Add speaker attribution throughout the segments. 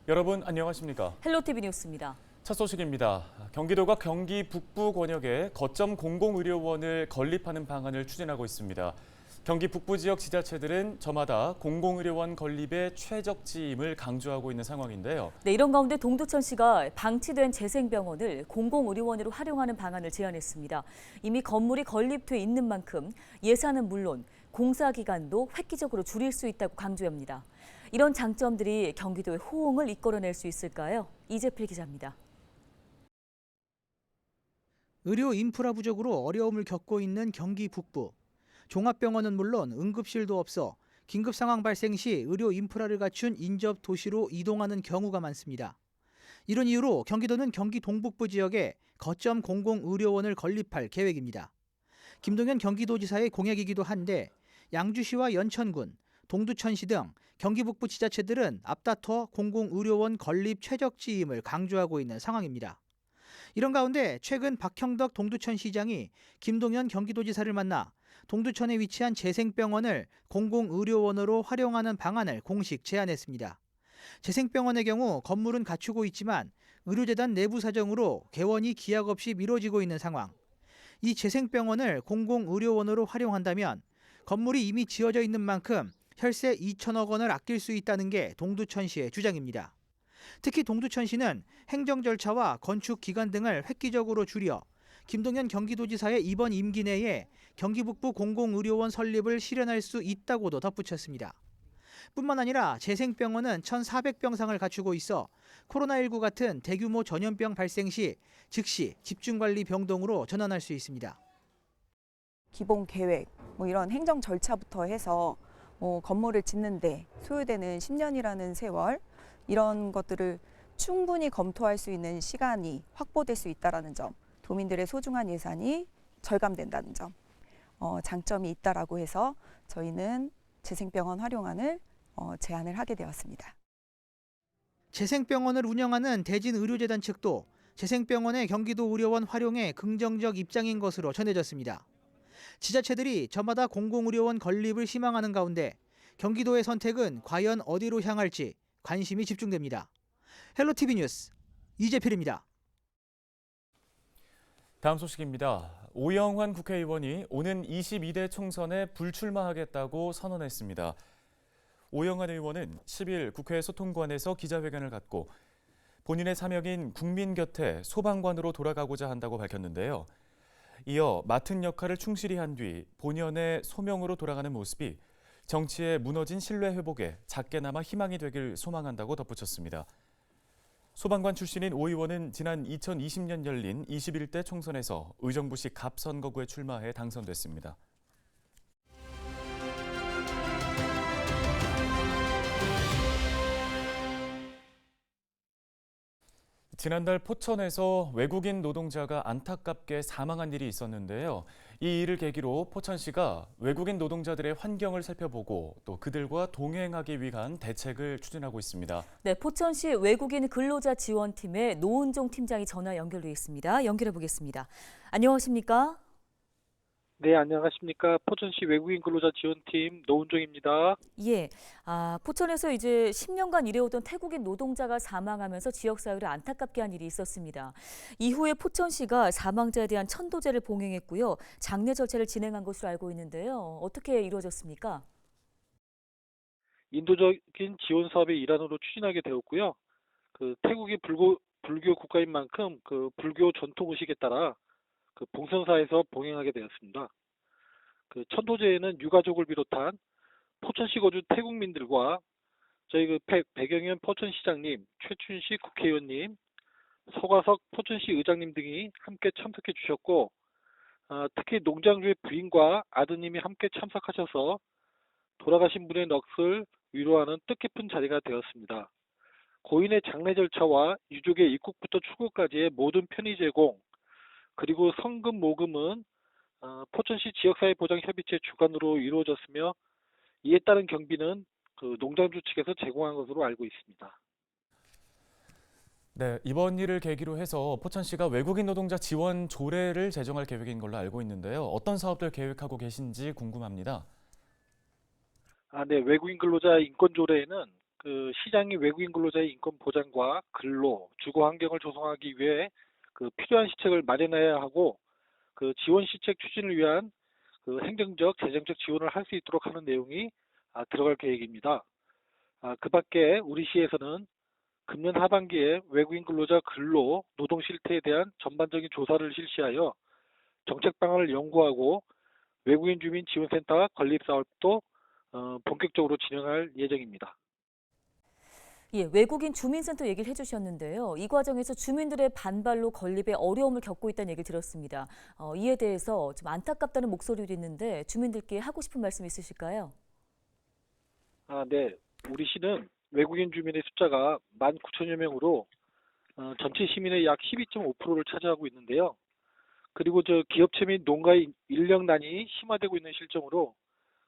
Speaker 1: 여러분 안녕하십니까?
Speaker 2: 헬로티비 뉴스입니다.
Speaker 1: 첫 소식입니다. 경기도가 경기 북부 권역에 거점 공공의료원을 건립하는 방안을 추진하고 있습니다. 경기 북부 지역 지자체들은 저마다 공공의료원 건립의 최적지임을 강조하고 있는 상황인데요.
Speaker 2: 네, 이런 가운데 동두천시가 방치된 재생병원을 공공의료원으로 활용하는 방안을 제안했습니다. 이미 건물이 건립돼 있는 만큼 예산은 물론 공사 기간도 획기적으로 줄일 수 있다고 강조합니다. 이런 장점들이 경기도의 호응을 이끌어낼 수 있을까요? 이재필 기자입니다.
Speaker 3: 의료 인프라 부족으로 어려움을 겪고 있는 경기 북부. 종합병원은 물론 응급실도 없어 긴급 상황 발생 시 의료 인프라를 갖춘 인접 도시로 이동하는 경우가 많습니다. 이런 이유로 경기도는 경기 동북부 지역에 거점 공공의료원을 건립할 계획입니다. 김동연 경기도지사의 공약이기도 한데 양주시와 연천군, 동두천시 등 경기 북부 지자체들은 앞다퉈 공공의료원 건립 최적지임을 강조하고 있는 상황입니다. 이런 가운데 최근 박형덕 동두천시장이 김동연 경기도지사를 만나 동두천에 위치한 재생병원을 공공의료원으로 활용하는 방안을 공식 제안했습니다. 재생병원의 경우 건물은 갖추고 있지만 의료재단 내부 사정으로 개원이 기약 없이 미뤄지고 있는 상황. 이 재생병원을 공공의료원으로 활용한다면 건물이 이미 지어져 있는 만큼 혈세 2천억 원을 아낄 수 있다는 게 동두천시의 주장입니다. 특히 동두천시는 행정 절차와 건축 기간 등을 획기적으로 줄여 김동연 경기도지사의 이번 임기 내에 경기 북부 공공의료원 설립을 실현할 수 있다고도 덧붙였습니다. 뿐만 아니라 재생병원은 1,400병상을 갖추고 있어 코로나19 같은 대규모 전염병 발생 시 즉시 집중관리 병동으로 전환할 수 있습니다.
Speaker 4: 기본 계획, 이런 행정 절차부터 해서 건물을 짓는데 소요되는 10년이라는 세월, 이런 것들을 충분히 검토할 수 있는 시간이 확보될 수 있다는 점, 도민들의 소중한 예산이 절감된다는 점, 장점이 있다라고 해서 저희는 재생병원 활용안을 제안을 하게 되었습니다.
Speaker 3: 재생병원을 운영하는 대진의료재단 측도 재생병원의 경기도 의료원 활용에 긍정적 입장인 것으로 전해졌습니다. 지자체들이 저마다 공공의료원 건립을 희망하는 가운데 경기도의 선택은 과연 어디로 향할지 관심이 집중됩니다. 헬로티비 뉴스 이재필입니다.
Speaker 1: 다음 소식입니다. 오영환 국회의원이 오는 22대 총선에 불출마하겠다고 선언했습니다. 오영환 의원은 10일 국회 소통관에서 기자회견을 갖고 본인의 사명인 국민 곁에 소방관으로 돌아가고자 한다고 밝혔는데요. 이어 맡은 역할을 충실히 한 뒤 본연의 소명으로 돌아가는 모습이 정치의 무너진 신뢰 회복에 작게나마 희망이 되길 소망한다고 덧붙였습니다. 소방관 출신인 오 의원은 지난 2020년 열린 21대 총선에서 의정부시 갑선거구에 출마해 당선됐습니다. 지난달 포천에서 외국인 노동자가 안타깝게 사망한 일이 있었는데요. 이 일을 계기로 포천시가 외국인 노동자들의 환경을 살펴보고 또 그들과 동행하기 위한 대책을 추진하고 있습니다.
Speaker 2: 네, 포천시 외국인 근로자 지원팀의 노은종 팀장이 전화 연결돼 있습니다. 연결해 보겠습니다. 안녕하십니까?
Speaker 5: 네, 안녕하십니까. 포천시 외국인 근로자 지원팀 노은종입니다.
Speaker 2: 예, 포천에서 이제 10년간 일해오던 태국인 노동자가 사망하면서 지역사회를 안타깝게 한 일이 있었습니다. 이후에 포천시가 사망자에 대한 천도제를 봉행했고요. 장례 절차를 진행한 것으로 알고 있는데요. 어떻게 이루어졌습니까?
Speaker 5: 인도적인 지원 사업의 일환으로 추진하게 되었고요. 태국이 불교 국가인 만큼 불교 전통 의식에 따라 봉선사에서 봉행하게 되었습니다. 천도제에는 유가족을 비롯한 포천시 거주 태국민들과 저희 백영현 포천시장님, 최춘식 국회의원님, 서과석 포천시 의장님 등이 함께 참석해 주셨고, 특히 농장주의 부인과 아드님이 함께 참석하셔서 돌아가신 분의 넋을 위로하는 뜻깊은 자리가 되었습니다. 고인의 장례 절차와 유족의 입국부터 출국까지의 모든 편의 제공, 그리고 성금 모금은 포천시 지역사회보장협의체 주관으로 이루어졌으며 이에 따른 경비는 농장주 측에서 제공한 것으로 알고 있습니다.
Speaker 1: 네, 이번 일을 계기로 해서 포천시가 외국인 노동자 지원 조례를 제정할 계획인 걸로 알고 있는데요. 어떤 사업들 계획하고 계신지 궁금합니다.
Speaker 5: 네, 외국인 근로자 인권 조례에는 그 시장이 외국인 근로자의 인권 보장과 근로, 주거 환경을 조성하기 위해 그 필요한 시책을 마련해야 하고 그 지원 시책 추진을 위한 그 행정적, 재정적 지원을 할 수 있도록 하는 내용이 들어갈 계획입니다. 그 밖에 우리 시에서는 금년 하반기에 외국인 근로자 근로, 노동 실태에 대한 전반적인 조사를 실시하여 정책 방안을 연구하고 외국인 주민 지원센터 건립 사업도 본격적으로 진행할 예정입니다.
Speaker 2: 예, 외국인 주민센터 얘기를 해주셨는데요. 이 과정에서 주민들의 반발로 건립에 어려움을 겪고 있다는 얘기를 들었습니다. 이에 대해서 좀 안타깝다는 목소리도 있는데 주민들께 하고 싶은 말씀 있으실까요?
Speaker 5: 네. 우리 시는 외국인 주민의 숫자가 19,000여 명으로 전체 시민의 약 12.5%를 차지하고 있는데요. 그리고 기업체 및 농가의 인력난이 심화되고 있는 실정으로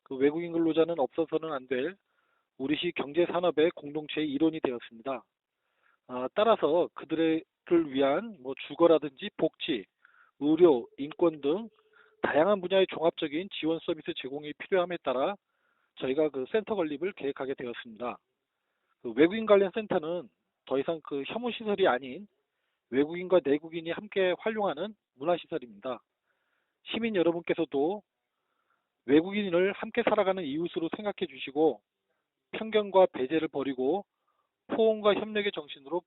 Speaker 5: 그 외국인 근로자는 없어서는 안 될 우리 시 경제 산업의 공동체의 일원이 되었습니다. 따라서 그들을 위한 주거라든지 복지, 의료, 인권 등 다양한 분야의 종합적인 지원 서비스 제공이 필요함에 따라 저희가 그 센터 건립을 계획하게 되었습니다. 그 외국인 관련 센터는 더 이상 그 혐오 시설이 아닌 외국인과 내국인이 함께 활용하는 문화시설입니다. 시민 여러분께서도 외국인을 함께 살아가는 이웃으로 생각해 주시고 편견과 배제를 버리고 포옹과 협력의 정신으로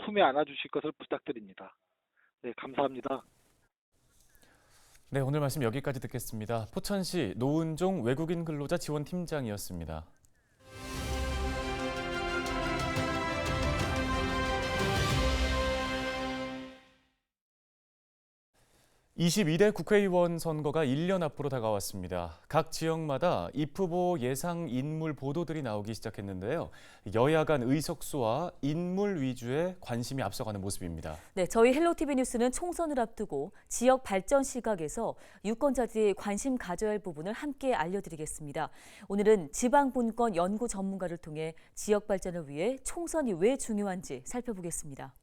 Speaker 5: 품에 안아주실 것을 부탁드립니다. 네, 감사합니다.
Speaker 1: 네, 오늘 말씀 여기까지 듣겠습니다. 포천시 노은종 외국인 근로자 지원팀장이었습니다. 22대 국회의원 선거가 1년 앞으로 다가왔습니다. 각 지역마다 입후보 예상 인물 보도들이 나오기 시작했는데요. 여야 간 의석수와 인물 위주의 관심이 앞서가는 모습입니다.
Speaker 2: 네, 저희 헬로티비 뉴스는 총선을 앞두고 지역 발전 시각에서 유권자들이 관심 가져야 할 부분을 함께 알려드리겠습니다. 오늘은 지방분권 연구 전문가를 통해 지역 발전을 위해 총선이 왜 중요한지 살펴보겠습니다.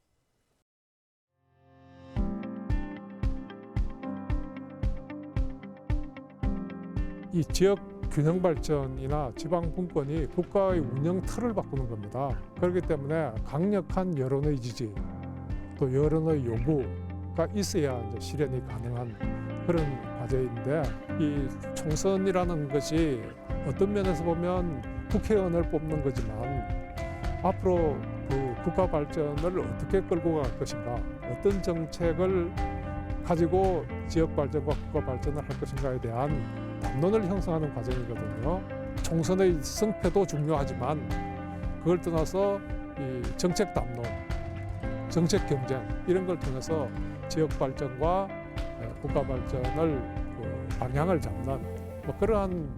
Speaker 6: 이 지역 균형 발전이나 지방 분권이 국가의 운영 틀을 바꾸는 겁니다. 그렇기 때문에 강력한 여론의 지지, 또 여론의 요구가 있어야 이제 실현이 가능한 그런 과제인데, 이 총선이라는 것이 어떤 면에서 보면 국회의원을 뽑는 거지만 앞으로 그 국가 발전을 어떻게 끌고 갈 것인가, 어떤 정책을 가지고 지역 발전과 국가 발전을 할 것인가에 대한 담론을 형성하는 과정이거든요. 총선의 승패도 중요하지만 그걸 떠나서 이 정책 담론, 정책 경쟁 이런 걸 통해서 지역 발전과 국가 발전을 방향을 잡는 그러한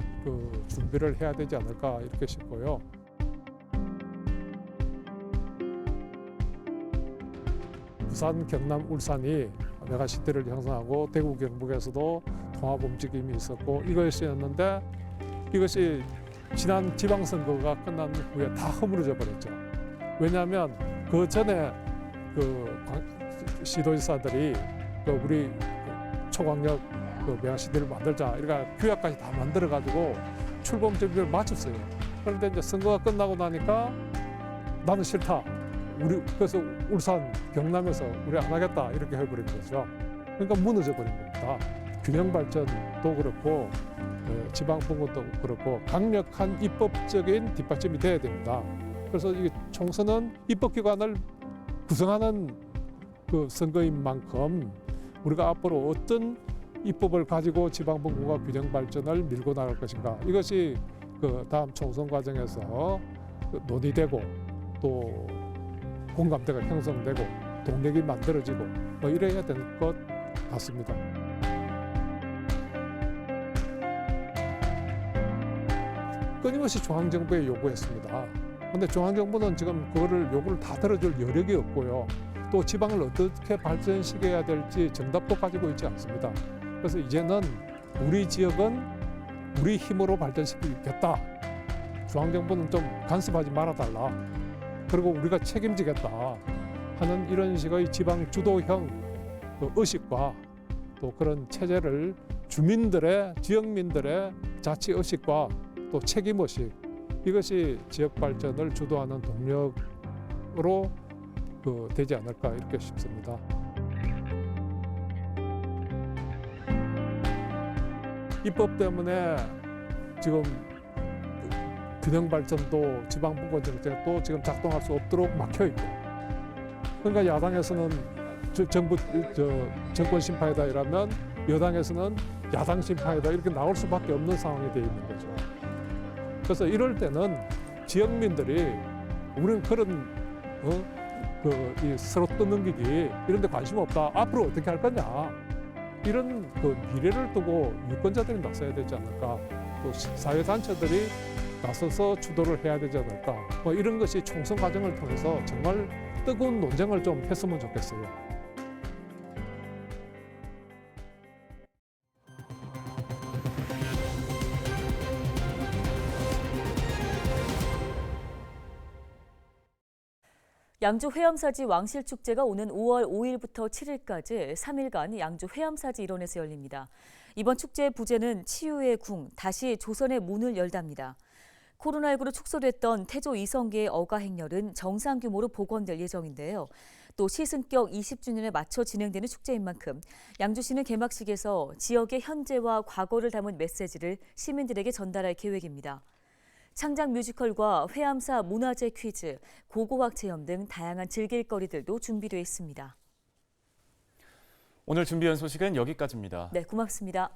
Speaker 6: 준비를 해야 되지 않을까 이렇게 싶고요. 부산, 경남, 울산이 메가시티를 형성하고 대구, 경북에서도 통합 움직임이 있었고 이것이었는데, 이것이 지난 지방선거가 끝난 후에 다 허물어져 버렸죠. 왜냐하면 그 전에 시도지사들이 우리 초강력 메가시티를 만들자 이렇게 규약까지 다 만들어 가지고 출범 준비를 마쳤어요. 그런데 이제 선거가 끝나고 나니까 나는 싫다. 그래서 울산, 경남에서 우리 안 하겠다 이렇게 해버린 거죠. 그러니까 무너져 버린 겁니다. 균형 발전도 그렇고 지방 분권도 그렇고 강력한 입법적인 뒷받침이 돼야 됩니다. 그래서 이 총선은 입법기관을 구성하는 그 선거인 만큼 우리가 앞으로 어떤 입법을 가지고 지방 분권과 균형 발전을 밀고 나갈 것인가, 이것이 그 다음 총선 과정에서 논의되고 또 공감대가 형성되고 동력이 만들어지고 이래야 될 것 같습니다. 끊임없이 중앙정부에 요구했습니다. 그런데 중앙정부는 지금 그거를 요구를 다 들어줄 여력이 없고요. 또 지방을 어떻게 발전시켜야 될지 정답도 가지고 있지 않습니다. 그래서 이제는 우리 지역은 우리 힘으로 발전시키겠다. 중앙정부는 좀 간섭하지 말아달라. 그리고 우리가 책임지겠다 하는 이런 식의 지방 주도형 의식과 또 그런 체제를 주민들의, 지역민들의 자치 의식과 또 책임 의식, 이것이 지역 발전을 주도하는 동력으로 되지 않을까 이렇게 싶습니다. 입법 때문에 지금 균형 발전도 지방분권 정책도 지금 작동할 수 없도록 막혀 있고, 그러니까 야당에서는 정부 정권 심판이다 이러면 여당에서는 야당 심판이다 이렇게 나올 수밖에 없는 상황이 되어 있는 거죠. 그래서 이럴 때는 지역민들이 우리는 그런 이 서로 떠넘기기 이런 데 관심 없다. 앞으로 어떻게 할 거냐. 이런 미래를 두고 유권자들이 나서야 되지 않을까. 또 사회단체들이 나서서 주도를 해야 되지 않을까. 이런 것이 총선 과정을 통해서 정말 뜨거운 논쟁을 좀 했으면 좋겠어요.
Speaker 2: 양주 회암사지 왕실축제가 오는 5월 5일부터 7일까지 3일간 양주 회암사지 일원에서 열립니다. 이번 축제의 부제는 치유의 궁, 다시 조선의 문을 열답니다. 코로나19로 축소됐던 태조 이성계의 어가 행렬은 정상 규모로 복원될 예정인데요. 또 시승격 20주년에 맞춰 진행되는 축제인 만큼 양주시는 개막식에서 지역의 현재와 과거를 담은 메시지를 시민들에게 전달할 계획입니다. 창작 뮤지컬과 회암사 문화재 퀴즈, 고고학 체험 등 다양한 즐길거리들도 준비되어 있습니다.
Speaker 1: 오늘 준비한 소식은 여기까지입니다.
Speaker 2: 네, 고맙습니다.